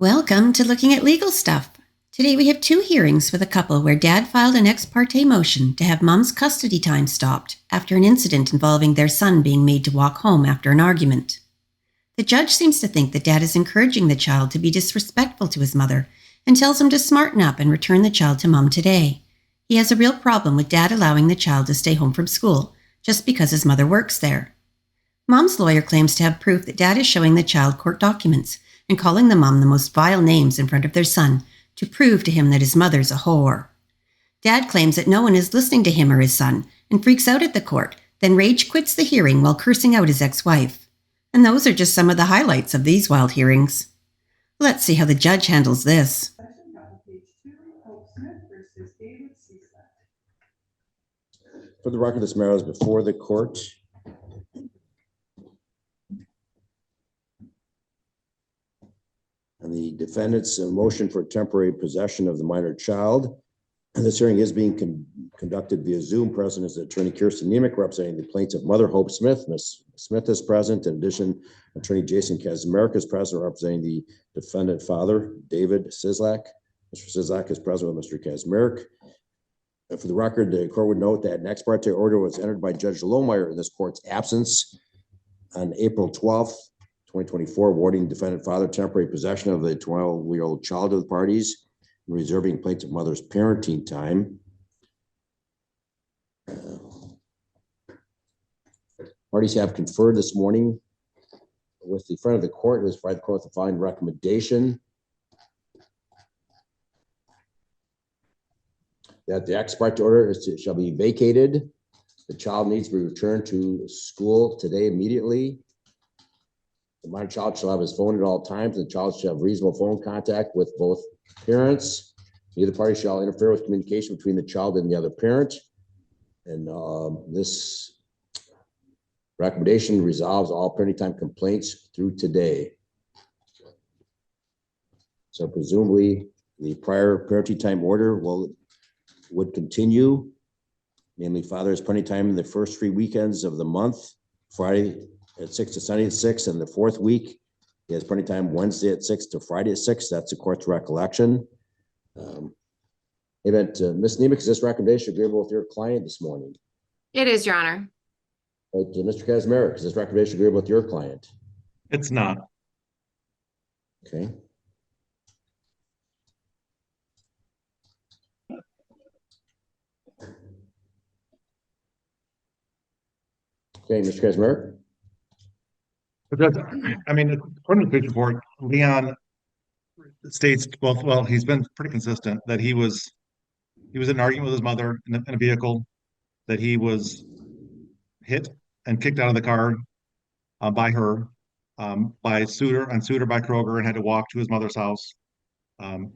Welcome to Looking at Legal Stuff. Today we have two hearings with a couple where Dad filed an ex parte motion to have Mom's custody time stopped after an incident involving their son being made to walk home after an argument. The judge seems to think that Dad is encouraging the child to be disrespectful to his mother and tells him to smarten up and return the child to Mom today. He has a real problem with Dad allowing the child to stay home from school just because his mother works there. Mom's lawyer claims to have proof that Dad is showing the child court documents and calling the mom the most vile names in front of their son to prove to him that his mother's a whore. Dad claims that no one is listening to him or his son and freaks out at the court, then rage quits the hearing while cursing out his ex-wife. And those are just some of the highlights of these wild hearings. Let's see how the judge handles this. For the record, this matter is before the court. And the defendant's motion for temporary possession of the minor child. And this hearing is being conducted via Zoom. Present is Attorney Krysten representing the plaintiff mother, Hope Smith. Ms. Smith is present. In addition, Attorney Jason Kazmarek is present representing the defendant father, David Sislak. Mr. Sislak is present with Mr. Kazmarek. And for the record, the court would note that an ex parte order was entered by Judge Lohmeyer in this court's absence on April 12th, 2024, awarding defendant father temporary possession of the 12-year-old child of the parties and reserving plaintiff mother's parenting time. Parties have conferred this morning with the front of the court. It was by the court to find recommendation that the ex parte order shall be vacated. The child needs to be returned to school today immediately. The minor child shall have his phone at all times. The child shall have reasonable phone contact with both parents. Neither party shall interfere with communication between the child and the other parent. And this recommendation resolves all parenting time complaints through today. So presumably the prior parenting time order would continue. Namely, father's parenting time in the first 3 weekends of the month, Friday at 6 to Sunday at 6, and the fourth week he has parenting time Wednesday at 6 to Friday at 6. That's the court's recollection. Ms. Nemec, is this recommendation agreeable with your client this morning? It is, Your Honor. Mr. Kazmarek, is this recommendation agreeable with your client? It's not. Okay. Okay, Mr. Kazmarek. I mean, according to the police report, Leon states, well, he's been pretty consistent that he was in an argument with his mother in a vehicle, that he was hit and kicked out of the car by her, by Suter by Kroger, and had to walk to his mother's house.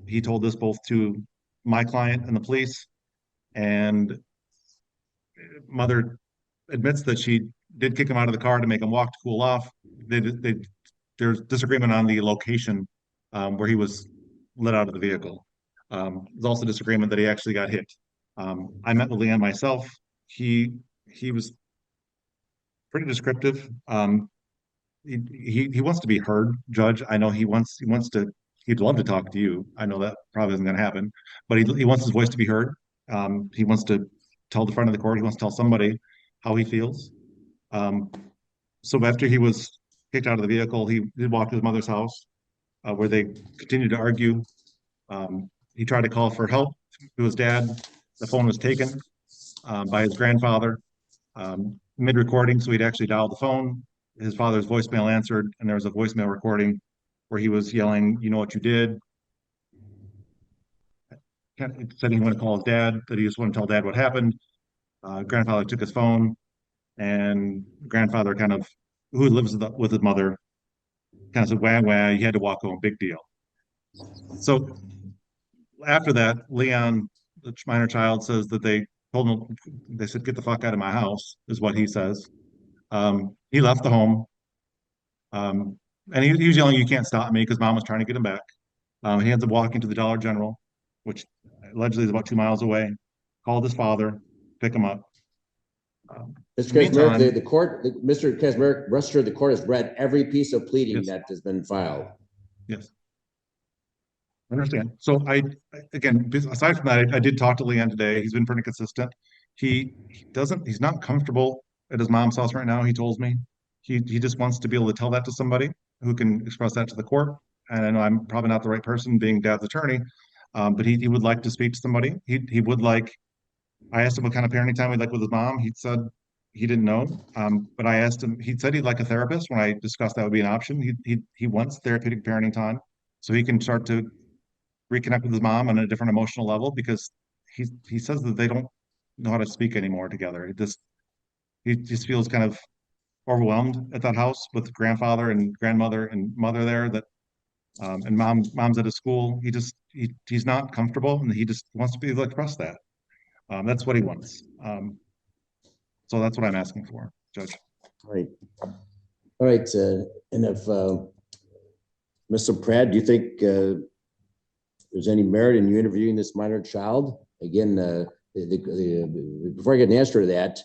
He told this both to my client and the police, and mother admits that she did kick him out of the car to make him walk to cool off. There's disagreement on the location where he was let out of the vehicle. There's also disagreement that he actually got hit. I met with Leon myself. He was pretty descriptive. He wants to be heard, Judge. I know he'd love to talk to you. I know that probably isn't going to happen, but he wants his voice to be heard. He wants to tell the front of the court. He wants to tell somebody how he feels. So after he was kicked out of the vehicle, he did walk to his mother's house, where they continued to argue. He tried to call for help to his dad. The phone was taken by his grandfather mid-recording, so he'd actually dialed the phone. His father's voicemail answered, and there was a voicemail recording where he was yelling, "You know what you did." Said he didn't want to call his dad, that he just wanted to tell dad what happened. Grandfather took his phone, and grandfather, who lives with his mother, kind of said, wah, you had to walk home, big deal. So after that, Leon, the minor child, says that they told him, they said, "Get the fuck out of my house," is what he says. He left the home, and he was yelling, "You can't stop me," because mom was trying to get him back. He ends up walking to the Dollar General, which allegedly is about 2 miles away, called his father, pick him up. Mr. Kazmarek, Mr. Kazmarek, rest assured the court has read every piece of pleading that has been filed. Yes. Understand. So again, aside from that, I did talk to Leon today. He's been pretty consistent. He's not comfortable at his mom's house right now. He told me he just wants to be able to tell that to somebody who can express that to the court. And I know I'm probably not the right person being dad's attorney, but he would like to speak to somebody. He would like. I asked him what kind of parenting time he'd like with his mom. He said he didn't know. But I asked him. He said he'd like a therapist. When I discussed that would be an option, he wants therapeutic parenting time so he can start to reconnect with his mom on a different emotional level because he says that they don't know how to speak anymore together. He just feels kind of overwhelmed at that house with grandfather and grandmother and mother there that and mom's at his school. He's not comfortable and he just wants to be able to express that. That's what he wants. So that's what I'm asking for, Judge. All right. All right. And if Mr. Pratt, do you think there's any merit in you interviewing this minor child? Again, before I get an answer to that,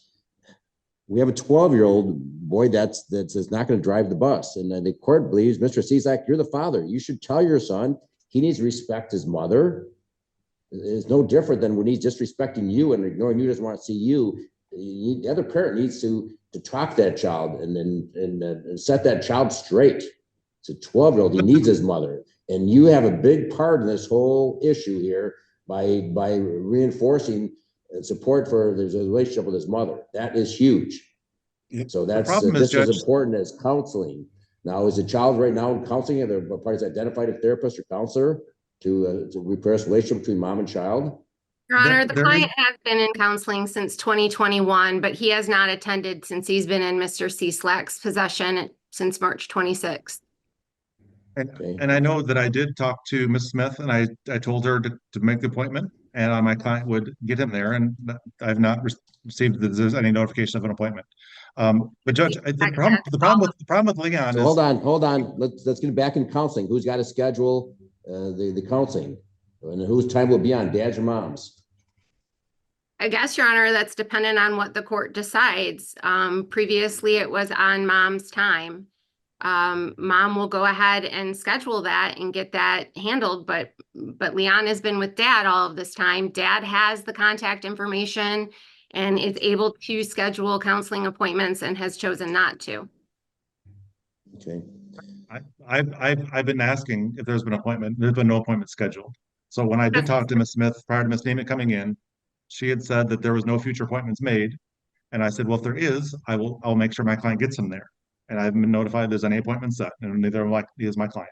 we have a 12-year-old boy that's not going to drive the bus. And the court believes, Mr. Cizak, you're the father. You should tell your son he needs to respect his mother. It's no different than when he's disrespecting you and ignoring you, doesn't want to see you. The other parent needs to talk to that child and set that child straight. It's a 12-year-old. He needs his mother. And you have a big part in this whole issue here by reinforcing support for his relationship with his mother. That is huge. So that's just as important as counseling. Now, is the child right now in counseling? Are the parties identified a therapist or counselor to repair this relationship between mom and child? Your Honor, the client has been in counseling since 2021, but he has not attended since he's been in Mr. Cieslak's possession since March 26th. And I know that I did talk to Ms. Smith and I told her to make the appointment and my client would get him there and I've not received that there's any notification of an appointment. But Judge, the problem with Leon is— Hold on. Let's get back in counseling. Who's got to schedule the counseling and whose time will be on, dad's or mom's? I guess, Your Honor, that's dependent on what the court decides. Previously, it was on mom's time. Mom will go ahead and schedule that and get that handled, but Leon has been with dad all of this time. Dad has the contact information and is able to schedule counseling appointments and has chosen not to. Okay. I've been asking if there's been an appointment. There's been no appointment scheduled. So when I did talk to Ms. Smith prior to Ms. Neiman coming in, she had said that there was no future appointments made. And I said, well, if there is, I'll make sure my client gets him there. And I've been notified there's any appointment set, and neither is my client.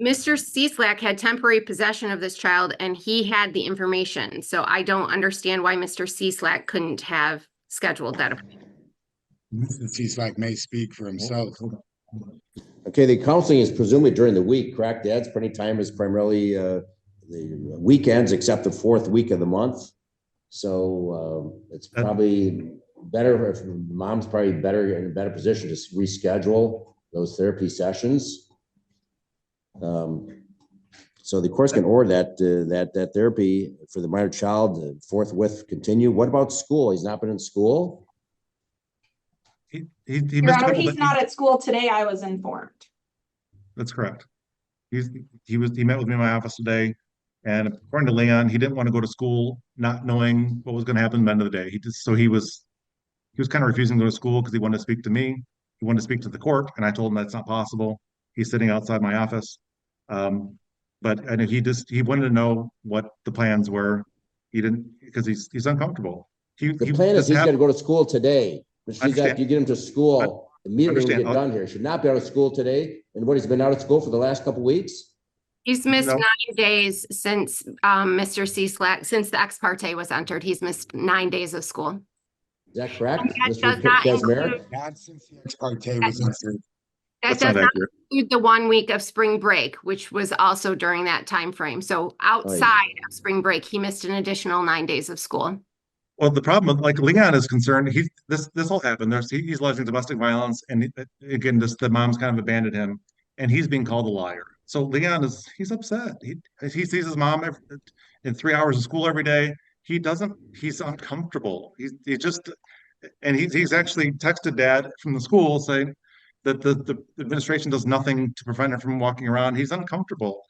Mr. Cieslak had temporary possession of this child, and he had the information. So I don't understand why Mr. Cieslak couldn't have scheduled that appointment. Mr. Cieslak may speak for himself. Okay, the counseling is presumably during the week, correct? Dad's spending time is primarily the weekends, except the fourth week of the month. So it's probably better if mom's probably in a better position to reschedule those therapy sessions. So the courts can order that therapy for the minor child forthwith continue. What about school? He's not been in school? Your Honor, he's not at school today. I was informed. That's correct. He met with me in my office today, and according to Leon, he didn't want to go to school, not knowing what was going to happen at the end of the day. He was kind of refusing to go to school because he wanted to speak to me. He wanted to speak to the court, and I told him that's not possible. He's sitting outside my office. But he wanted to know what the plans were. He didn't, because he's uncomfortable. The plan is he's going to go to school today. But she's after you get him to school immediately when we get done here. Should not be out of school today. And what, he's been out of school for the last couple of weeks? He's missed 9 days since Mr. Cieslak, since the ex parte was entered. He's missed 9 days of school. Is that correct? That does Not since the ex parte was entered. That does not include the 1 week of spring break, which was also during that time frame. So outside of spring break, he missed an additional 9 days of school. Well, the problem, like Leon is concerned, this all happened. He's alleging domestic violence, and again, the mom's kind of abandoned him, and he's being called a liar. So Leon he's upset. He sees his mom in 3 hours of school every day. He's uncomfortable. He's actually texted dad from the school saying that the administration does nothing to prevent him from walking around. He's uncomfortable.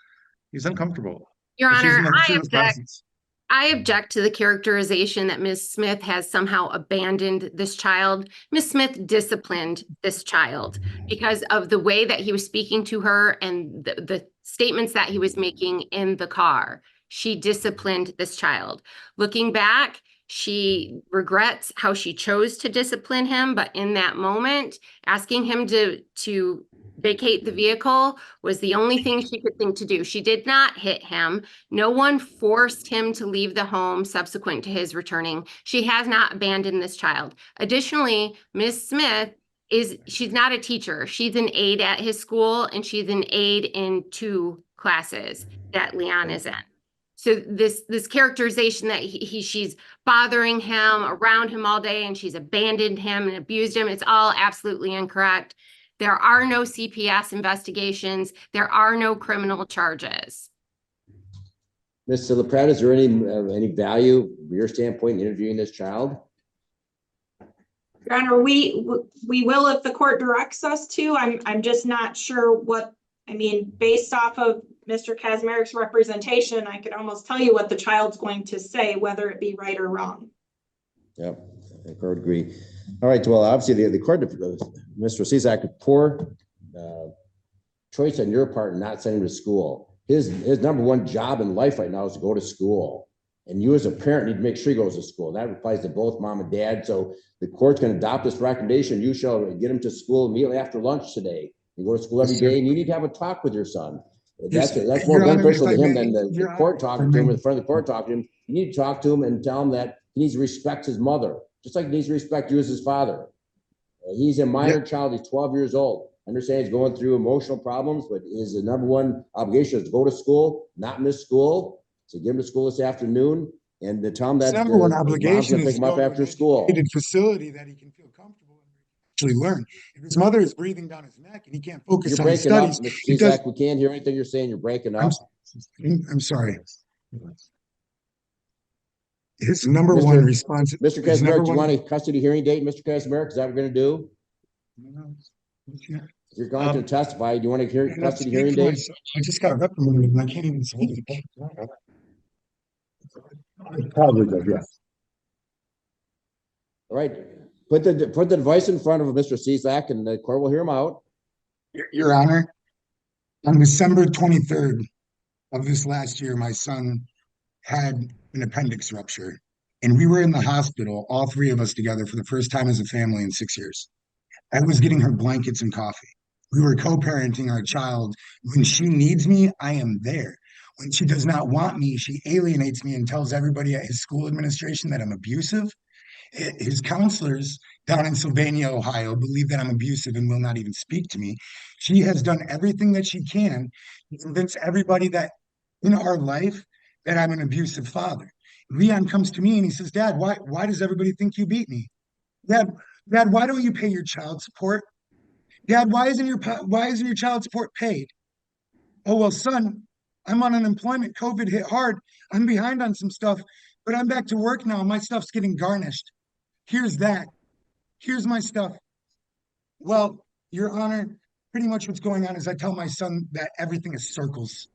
He's uncomfortable. Your She's Honor, in the presence. I object to the characterization that Ms. Smith has somehow abandoned this child. Ms. Smith disciplined this child because of the way that he was speaking to her and the statements that he was making in the car. She disciplined this child. Looking back, she regrets how she chose to discipline him, but in that moment, asking him to vacate the vehicle was the only thing she could think to do. She did not hit him. No one forced him to leave the home subsequent to his returning. She has not abandoned this child. Additionally, Ms. Smith she's not a teacher. She's an aide at his school, and she's an aide in 2 classes that Leon is in. So this characterization that she's bothering him, around him all day, and she's abandoned him and abused him, it's all absolutely incorrect. There are no CPS investigations. There are no criminal charges. Mr. LaPrade, is there any value from your standpoint in interviewing this child? Your Honor, we will if the court directs us to. I'm just not sure what, I mean, based off of Mr. Kazmarik's representation, I could almost tell you what the child's going to say, whether it be right or wrong. Yep, I would agree. All right, well, obviously the court, Mr. Cizak, poor choice on your part not sending him to school. His number one job in life right now is to go to school. And you as a parent need to make sure he goes to school. That applies to both mom and dad. So the court's going to adopt this recommendation. You shall get him to school immediately after lunch today. You go to school every day, and you need to have a talk with your son. That's more beneficial to him than the court talking to him, in front of the court talking to him. You need to talk to him and tell him that he needs to respect his mother, just like he needs to respect you as his father. He's a minor child. He's 12 years old. I understand he's going through emotional problems, but his number one obligation is to go to school, not miss school. So get him to school this afternoon and to tell him that number one obligation is to pick him up after to school. an educated facility that he can feel comfortable and actually learn. If his mother is breathing down his neck and he can't focus You're on his breaking up, studies, Mr. Cizak. We can't hear anything you're saying. You're breaking up. I'm sorry. His number one response. Mr. Kazmarek, do you want a custody hearing date, Mr. Kazmarek? Is that what we're going to do? If you're going to testify, do you want to hear custody hearing date? I just got reprimanded and I can't even say it. Probably good, yes. All right. Put the device in front of Mr. Cizak and the court will hear him out. Your Honor, on December 23rd of this last year, my son had an appendix rupture, and we were in the hospital, all 3 of us together, for the first time as a family in 6 years. I was getting her blankets and coffee. We were co-parenting our child. When she needs me, I am there. When she does not want me, she alienates me and tells everybody at his school administration that I'm abusive. His counselors down in Sylvania, Ohio, believe that I'm abusive and will not even speak to me. She has done everything that she can to convince everybody that in our life that I'm an abusive father. Leon comes to me and he says, Dad, why does everybody think you beat me? Dad, why don't you pay your child support? Dad, why isn't your child support paid? Oh, well, son, I'm on unemployment. COVID hit hard. I'm behind on some stuff, but I'm back to work now. My stuff's getting garnished. Here's that. Here's my stuff. Well, Your Honor, pretty much what's going on is I tell my son that everything is circles.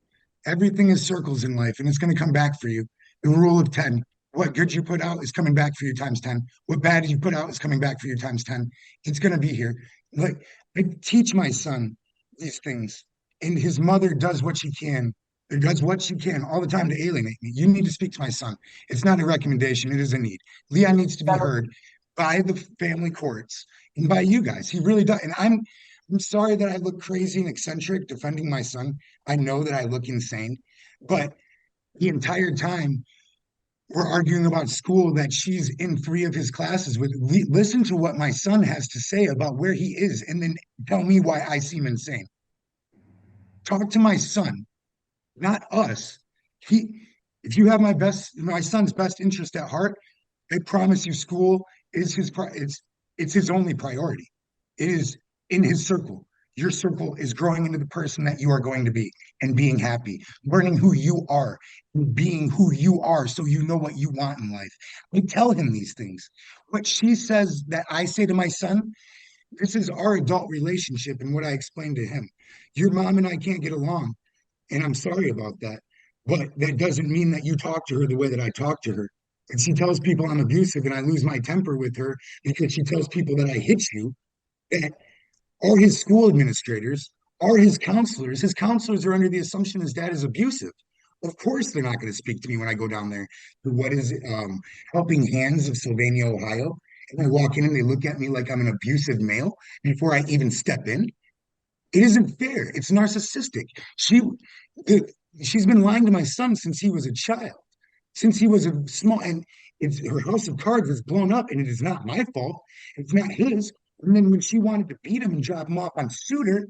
Everything is circles in life, and it's going to come back for you. The rule of 10. What good you put out is coming back for you times 10. What bad you put out is coming back for you times 10. It's going to be here. Like, I teach my son these things, and his mother does what she can all the time to alienate me. You need to speak to my son. It's not a recommendation. It is a need. Leon needs to be heard by the family courts and by you guys. He really does. And I'm sorry that I look crazy and eccentric defending my son. I know that I look insane, but the entire time we're arguing about school that she's in 3 of his classes with. Listen to what my son has to say about where he is and then tell me why I seem insane. Talk to my son, not us. If you have my son's best interest at heart, I promise you school is it's his only priority. It is in his circle. Your circle is growing into the person that you are going to be and being happy, learning who you are, and being who you are so you know what you want in life. I tell him these things. What she says that I say to my son, this is our adult relationship and what I explained to him. Your mom and I can't get along. And I'm sorry about that. But that doesn't mean that you talk to her the way that I talk to her. And she tells people I'm abusive and I lose my temper with her because she tells people that I hit you, that are his school administrators, are his counselors. His counselors are under the assumption his dad is abusive. Of course, they're not going to speak to me when I go down there to what is Helping Hands of Sylvania, Ohio. And I walk in and they look at me like I'm an abusive male before I even step in. It isn't fair. It's narcissistic. The, she's been lying to my son since he was a child, since he was a small, and her house of cards is blown up, and it is not my fault. It's not his. And then when she wanted to beat him and drop him off on Suitor,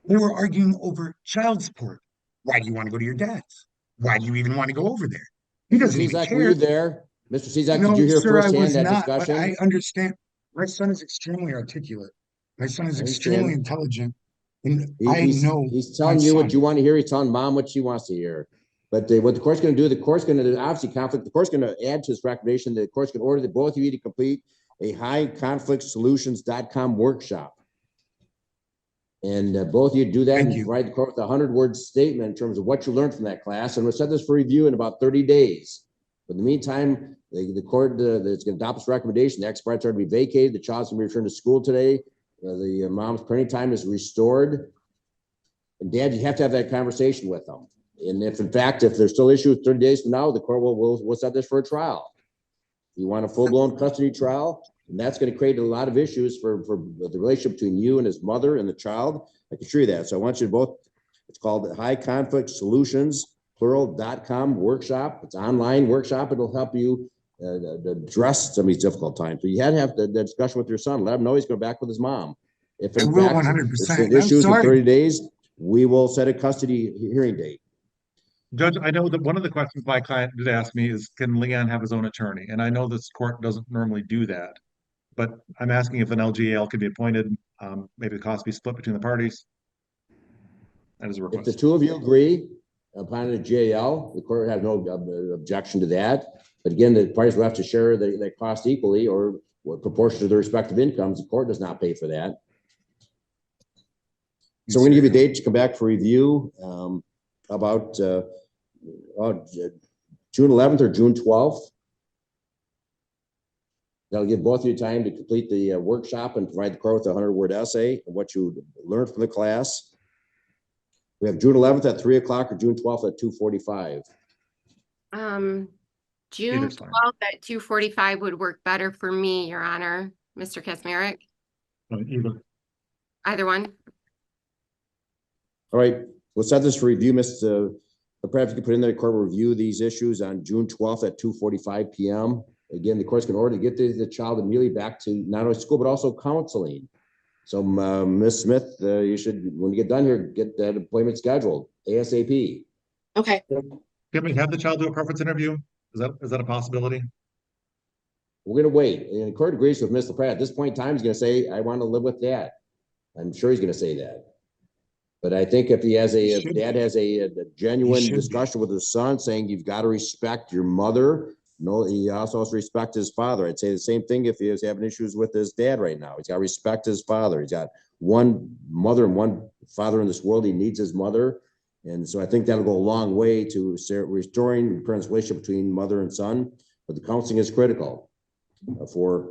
they were arguing over child support. Why do you want to go to your dad's? Why do you even want to go over there? He doesn't even Cezak, were care. you there? Mr. Cezak, did No, you hear sir, I firsthand was that not, but discussion? I understand. My son is extremely articulate. My son is I extremely understand. intelligent. And He- I he's, know he's my telling you what son. you want to hear. He's telling mom what she wants to hear. But what the court's going to do, the court's going to obviously conflict. The court's going to add to his recommendation. The court's going to order that both of you to complete a highconflictsolutions.com workshop. And both of you do that Thank and you. provide the court with a 100-word statement in terms of what you learned from that class. And we'll set this for review in about 30 days. But in the meantime, the court that's going to adopt this recommendation. The ex parte are to be vacated. The child's going to be returned to school today. The mom's parenting time is restored. And Dad, you have to have that conversation with them. And if in fact, if there's still issues 30 days from now, the court will set this for a trial. You want a full-blown custody trial, and that's going to create a lot of issues for the relationship between you and his mother and the child. I can assure you that. So I want you to both, it's called the High Conflict Solutions, plural.com workshop. It's an online workshop. It'll help you address some of these difficult times. So you had to have the discussion with your son. Let him know he's going back with his mom. If in I will fact 100%. there's I'm issues in sorry. 30 days, we will set a custody hearing date. Judge, I know that one of the questions my client did ask me is, can Leon have his own attorney? And I know this court doesn't normally do that, but I'm asking if an LGAL can be appointed, maybe the cost be split between the parties. That is a If the request. two of you agree upon a JL, the court has no objection to that. But again, the parties will have to share the cost equally or what proportion to their respective incomes. The court does not pay for that. So we're going to give you a date to come back for review about June 11th or June 12th. That'll give both of you time to complete the workshop and provide the court with a 100-word essay of what you learned from the class. We have June 11th at 3 o'clock or June 12th at 2:45. June Either's fine. 12th at 2:45 would work better for me, Your Honor. Mr. Kaczmarek, Either. either one. All right, we'll set this for review, Mr. Perhaps you could put in there, the court will review these issues on June 12th at 2:45 p.m. Again, the court's going to order to get the child immediately back to not only school, but also counseling. So, Ms. Smith, you should, when you get done here, get that appointment scheduled ASAP. Okay. Can we have the child do a preference interview? Is that a possibility? We're going to wait. And the court agrees with Mr. Pratt. At this point in time, he's going to say, I want to live with Dad. I'm sure he's going to say that. But I think if Dad has a genuine discussion with his son saying, you've got to respect your mother. No, he also has to respect his father. I'd say the same thing if he was having issues with his dad right now. He's got to respect his father. He's got one mother and one father in this world. He needs his mother. And so I think that'll go a long way to restoring the parents' relationship between mother and son. But the counseling is critical for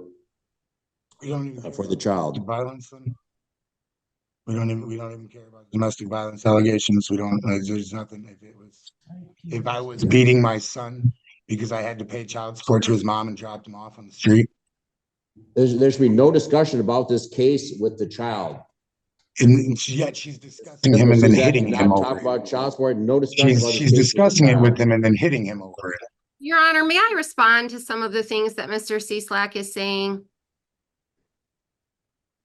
the child. Violence. We don't even care about domestic violence allegations. We don't. There's nothing. If I was beating my son because I had to pay child support to his mom and dropped him off on the street, there should be no discussion about this case with the child. and yet she's discussing him and then hitting him over talk it. about child support. No discussion about She's discussing it with him and then hitting him over it. Your Honor, may I respond to some of the things that Mr. Cieslak is saying?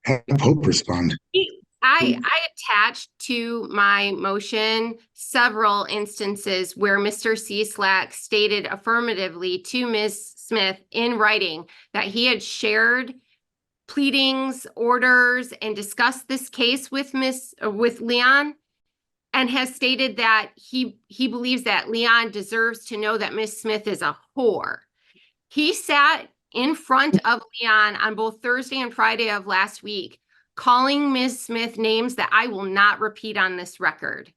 Have Hope respond. I attached to my motion several instances where Mr. Cieslak stated affirmatively to Ms. Smith in writing that he had shared pleadings, orders, and discussed this case with Leon, and has stated that he believes that Leon deserves to know that Ms. Smith is a whore. He sat in front of Leon on both Thursday and Friday of last week, calling Ms. Smith names that I will not repeat on this record.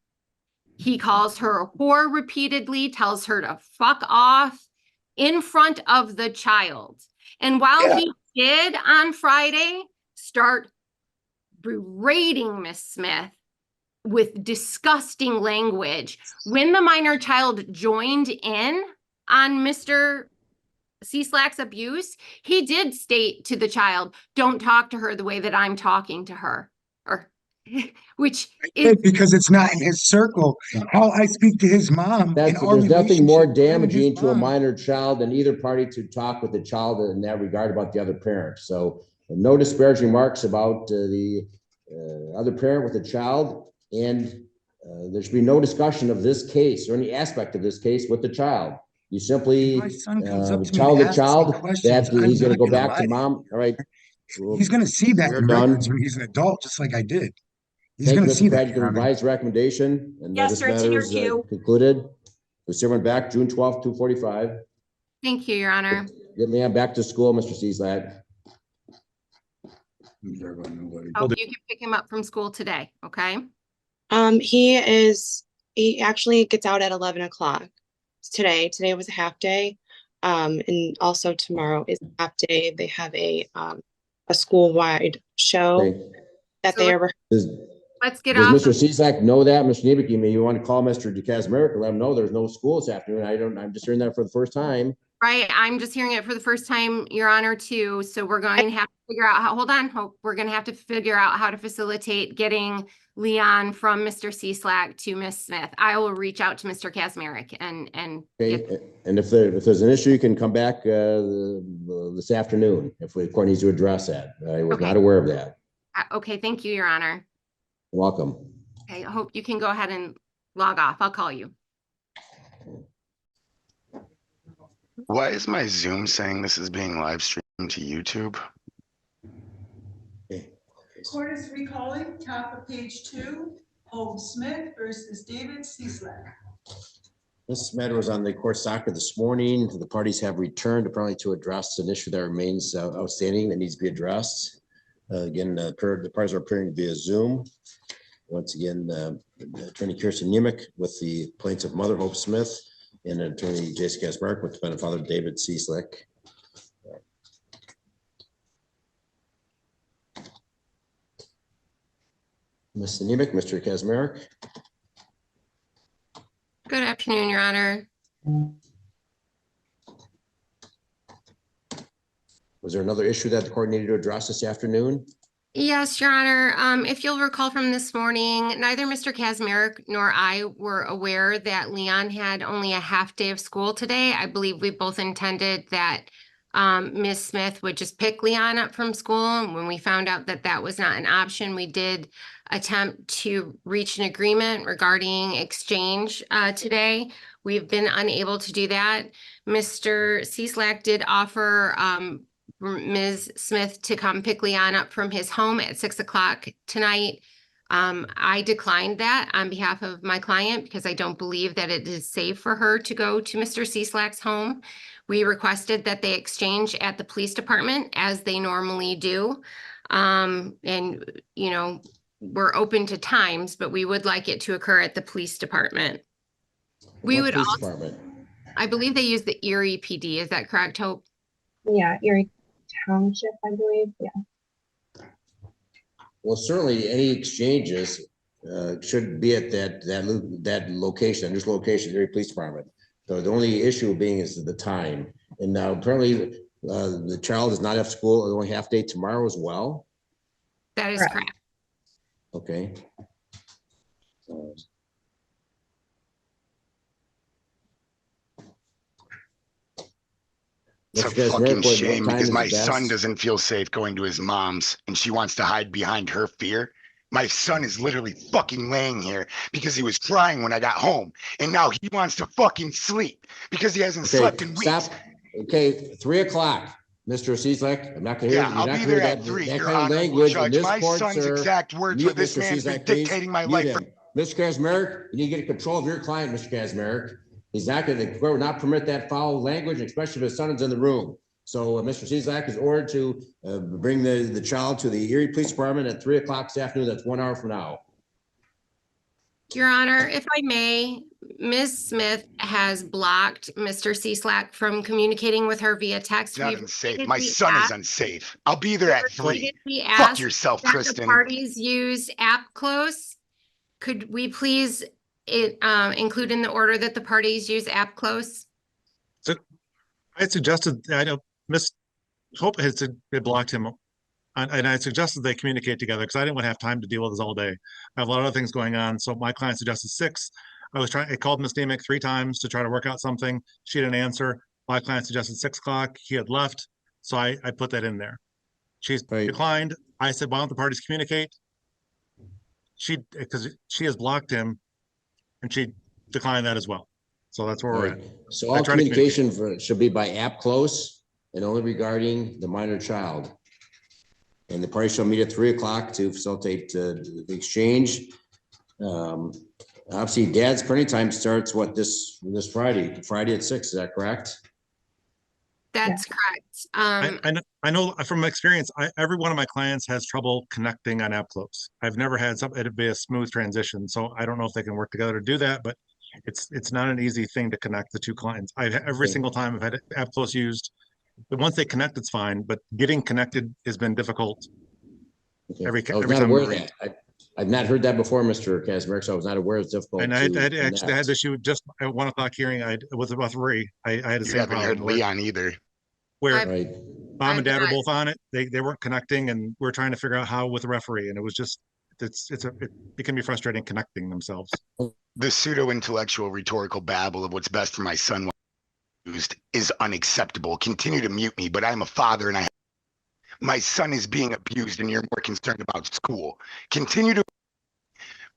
He calls her a whore repeatedly, tells her to fuck off in front of the child. And while he did on Friday start berating Miss Smith with disgusting language, when the minor child joined in on Mr. Cieslak's abuse, he did state to the child, don't talk to her the way that I'm talking to her. Or which is because it's not in his circle. How I speak to his mom. There's nothing more damaging to a minor child than either party to talk with the child in that regard about the other parent. So no disparaging remarks about the other parent with the child, and there should be no discussion of this case or any aspect of this case with the child. You simply tell the child that he's going to go back to mom. All right. He's going to see that in records when he's an adult, just like I did. He's going to see that. The revised recommendation, and Yes, this sir, it's matter in your is queue. concluded. We'll see everyone back June 12th, 2:45. Thank you, Your Honor. Get Leanne back to school, Mr. Cieslak. Oh, you can pick him up from school today, okay? He actually gets out at 11 o'clock today. Today was a half day. And also tomorrow is a half day. They have a school-wide show that they are. Let's get Does off. Mr. Cieslak know that? Mr. Niebuhr, you want to call Mr. Kazmarek and let him know there's no school this afternoon. I'm just hearing that for the first time. Right, I'm just hearing it for the first time, Your Honor, too. So we're going to have to figure out how, we're going to have to figure out how to facilitate getting Leon from Mr. Cieslak to Miss Smith. I will reach out to Mr. Kazmarek and Okay, and if there's an issue, you can come back this afternoon if the court needs to address that. I was not aware of that. Okay, thank you, Your Honor. Welcome. I hope you can go ahead and log off. I'll call you. Why is my Zoom saying this is being live streamed to YouTube? Court is recalling top of page 2, Holmes Smith versus David Cieslak. This matter was on the court's docket this morning. The parties have returned apparently to address an issue that remains outstanding that needs to be addressed. Again, the parties are appearing via Zoom. Once again, Attorney Krysten with the plaintiff Mother Hope Smith and Attorney Jason Kazmarek with defendant Father David Cieslak. Mr. Nemec, Mr. Kazmarek. Good afternoon, Your Honor. Was there another issue that the court needed to address this afternoon? Yes, Your Honor. If you'll recall from this morning, neither Mr. Kazmarek nor I were aware that Leon had only a half day of school today. I believe we both intended that Ms. Smith would just pick Leon up from school. And when we found out that that was not an option, we did attempt to reach an agreement regarding exchange today. We've been unable to do that. Mr. Cieslak did offer Ms. Smith to come pick Leon up from his home at 6 o'clock tonight. I declined that on behalf of my client because I don't believe that it is safe for her to go to Mr. Cieslak's home. We requested that they exchange at the police department as they normally do. And, you know, we're open to times, but we would like it to occur at the police department. We would also, I believe they use the Erie PD. Is that correct, Hope? Yeah, Erie Township, I believe. Yeah. Well, certainly any exchanges should be at that location, this location, Erie Police Department. So the only issue being is the time. And now apparently the child does not have school, only half day tomorrow as well. That is correct. Okay. It's a fucking shame because my son doesn't feel safe going to his mom's and she wants to hide behind her fear. My son is literally fucking laying here because he was crying when I got home. And now he wants to fucking sleep because he hasn't slept in weeks. Stop. Okay, 3 o'clock. Mr. Cieslak, I'm not going to hear. Yeah, I'll be there at 3. Your Honor, Judge, my son's exact words were, this man's been dictating my life. Mr. Kazmarek, you need to get control of your client, Mr. Kazmarek. He's not going to, will not permit that foul language, especially if his son is in the room. So Mr. Cieslak is ordered to bring the child to the Erie Police Department at 3 o'clock this afternoon. That's 1 hour from now. Your Honor, if I may, Ms. Smith has blocked Mr. Cieslak from communicating with her via text. It's not We've unsafe. My repeatedly son is asked- unsafe. I'll be there at 3. repeatedly Fuck asked yourself, that the Krysten. parties use app close. Could we please include in the order that the parties use app close? So I suggested, I know Miss Hope had blocked him, and I suggested they communicate together because I didn't want to have time to deal with this all day. I have a lot of other things going on. So my client suggested 6. I called Miss Demick 3 times to try to work out something. She didn't answer. My client suggested 6 o'clock. He had left. So I put that in there. She's declined. I said, why don't the parties communicate? Because she has blocked him, and she declined that as well. So that's where we're at. So all communication should be by app close and only regarding the minor child. And the parties shall meet at 3 o'clock to facilitate the exchange. Obviously, dad's parenting time starts this Friday at 6. Is that correct? That's correct. I know from experience, every one of my clients has trouble connecting on app close. I've never had it'd be a smooth transition. So I don't know if they can work together to do that, but it's not an easy thing to connect the 2 clients. Every single time I've had app close used, but once they connect, it's fine. But getting connected has been difficult. Okay. Every I was time not aware of that. I've not heard that before, Mr. Kazmarek, so I was not aware it's difficult. And I had this issue just at 1 o'clock hearing. With about 3. I had the You same haven't problem. heard Leon either. Where Right. mom and dad are both on it. They weren't connecting, and we're trying to figure out how with the referee. And it was just it can be frustrating connecting themselves. The pseudo-intellectual rhetorical babble of what's best for my son used is unacceptable. Continue to mute me, but I'm a father and my son is being abused and you're more concerned about school. Continue to,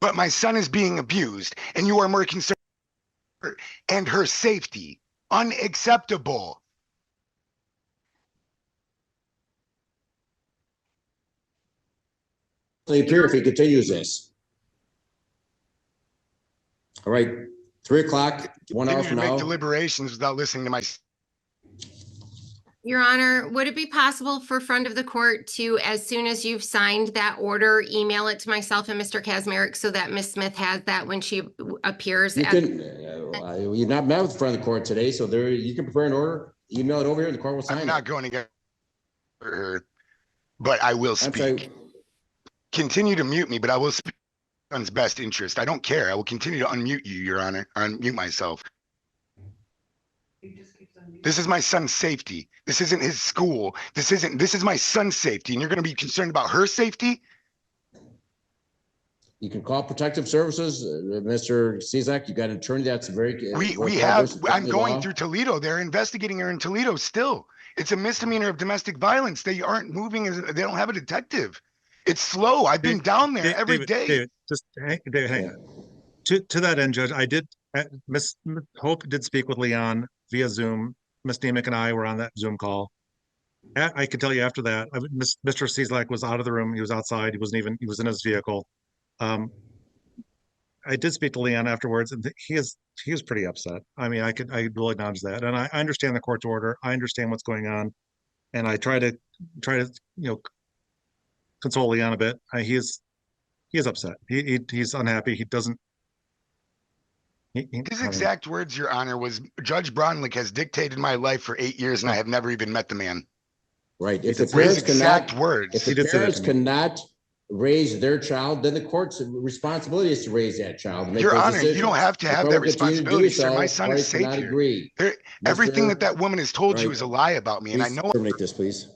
but my son is being abused and you are more concerned and her safety. Unacceptable. Appear if he continues this. All right, 3 o'clock, 1 hour from now. Make deliberations without listening to my. Your Honor, would it be possible for front of the court to, as soon as you've signed that order, email it to myself and Mr. Kazmarek so that Ms. Smith has that when she appears? You've not met with front of the court today, so you can prepare an order, email it over here, and the court will sign it. I'm not going to get her, but I will speak. Continue to mute me, but I will speak on his best interest. I don't care. I will continue to unmute you, Your Honor, or unmute myself. This is my son's safety. This isn't his school. This is my son's safety, and you're going to be concerned about her safety? You can call protective services, Mr. Cieslak. You got an attorney that's very. I'm going through Toledo. They're investigating her in Toledo still. It's a misdemeanor of domestic violence. They aren't moving. They don't have a detective. It's slow. I've been down there every day. David, just hang on. To that end, Judge, I did. Miss Hope did speak with Leon via Zoom. Miss Demick and I were on that Zoom call. I can tell you after that, Mr. Cieslak was out of the room. He was outside. He was in his vehicle. I did speak to Leon afterwards, and he was pretty upset. I mean, I will acknowledge that, and I understand the court's order. I understand what's going on, and I try to console Leon a bit. He is upset. He's unhappy. He doesn't. His exact words, Your Honor, was Judge Bronlick has dictated my life for 8 years, and I have never even met the man. Right. If the parents cannot raise their child, then the court's responsibility is to raise that child. Your Honor, you don't have to have that responsibility, sir. My son is safe here. Everything that woman has told you is a lie about me, and I know. Terminate this, please.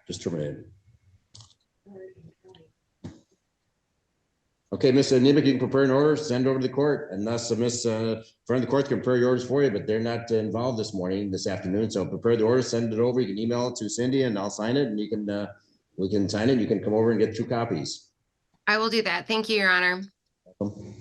Just terminate it. Okay, Mr. Demick, you can prepare an order, send it over to the court, unless front of the court can prepare your orders for you, but they're not involved this afternoon. So prepare the order, send it over. You can email it to Cindy, and I'll sign it, and you can we can sign it. You can come over and get 2 copies. I will do that. Thank you, Your Honor. Welcome.